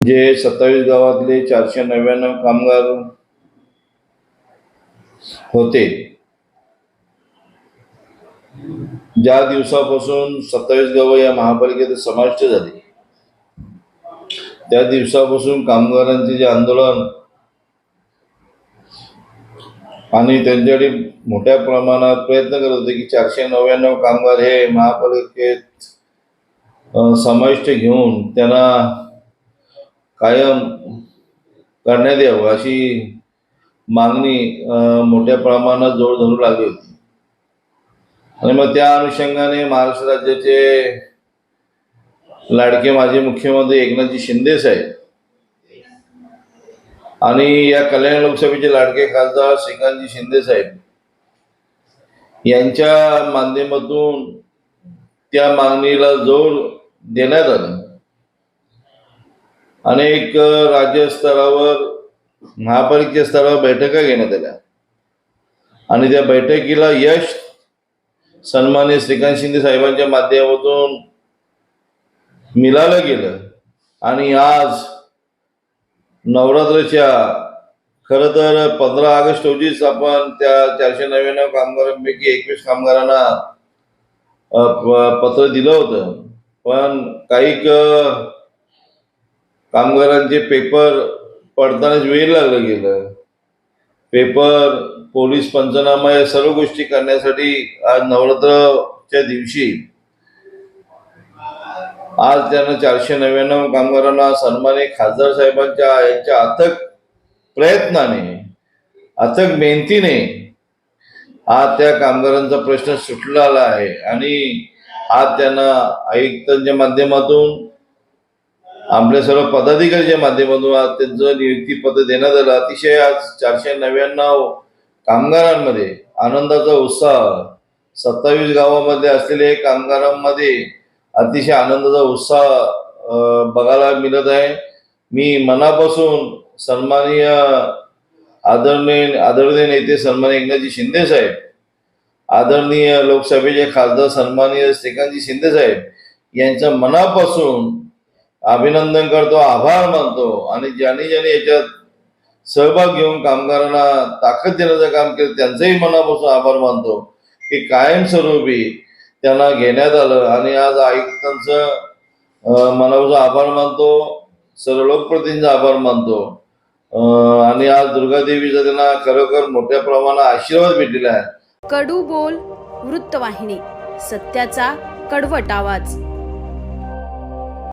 जे 27 गावातले 499 कामगार होते, ज्या दिवसापासून 27 गावं या महापालिकेत समाविष्ट झाली, त्या दिवसापासून कामगारांचे जे आंदोलन आणि त्यांच्याकडे मोठ्या प्रमाणात प्रयत्न करत होते की 499 कामगार हे महापालिकेत समाविष्ट घेऊन त्यांना कायम करण्यात यावं अशी मागणी मोठ्या प्रमाणात जोर धरू लागली होती. आणि मग त्या अनुषंगाने महाराष्ट्र राज्याचे लाडके माजी मुख्यमंत्री एकनाथजी शिंदे साहेब आणि या कल्याण लोकसभेचे लाडके खासदार श्रीकांतजी शिंदे साहेब यांच्या माध्यमातून त्या मागणीला जोर देण्यात आला. अनेक राज्य स्तरावर महापालिकेच्या स्तरावर बैठका घेण्यात आल्या आणि त्या बैठकीला यश सन्माननीय श्रीकांत शिंदे साहेबांच्या माध्यमातून मिळालं गेलं. आणि आज नवरात्राच्या खरं तर 15 ऑगस्ट रोजीच आपण त्या 499 कामगारांपैकी 21 कामगारांना पत्र दिलं होतं, पण काही कामगारांचे पेपर पडतानाच वेळ लागलं गेलं. पेपर, पोलीस पंचनामा या सर्व गोष्टी करण्यासाठी आज नवरात्राच्या दिवशी आज त्यांना 499 कामगारांना सन्माननीय खासदार साहेबांच्या यांच्या अथक प्रयत्नाने, अथक मेहनतीने आज त्या कामगारांचा प्रश्न सुटलेला आहे. आणि आज त्यांना आयुक्तांच्या माध्यमातून, आपल्या सर्व पदाधिकाऱ्यांच्या माध्यमातून आज त्यांचं नियुक्तीपत्र देण्यात आलं. अतिशय आज 499 कामगारांमध्ये आनंदाचा उत्साह, 27 गावामध्ये असलेल्या कामगारांमध्ये अतिशय आनंदाचा उत्साह बघायला मिळत आहे. मी मनापासून सन्माननीय आदरणीय नेते सन्माननीय एकनाथजी शिंदे साहेब, आदरणीय लोकसभेचे खासदार सन्माननीय श्रीकांतजी शिंदे साहेब यांच्या मनापासून अभिनंदन करतो, आभार मानतो. आणि ज्यांनी याच्यात सहभाग घेऊन कामगारांना ताकद देण्याचं काम केलं त्यांचंही मनापासून आभार मानतो की कायमस्वरूपी त्यांना घेण्यात आलं. आणि आज आयुक्तांचं मनापासून आभार मानतो, सर्व लोकप्रतिनिधींचा आभार मानतो. आणि आज दुर्गादेवीचा त्यांना खरोखर मोठ्या प्रमाणात आशीर्वाद भेटलेला आहे. कडू बोल वृत्तवाहिनी, सत्याचा कडवट आवाज.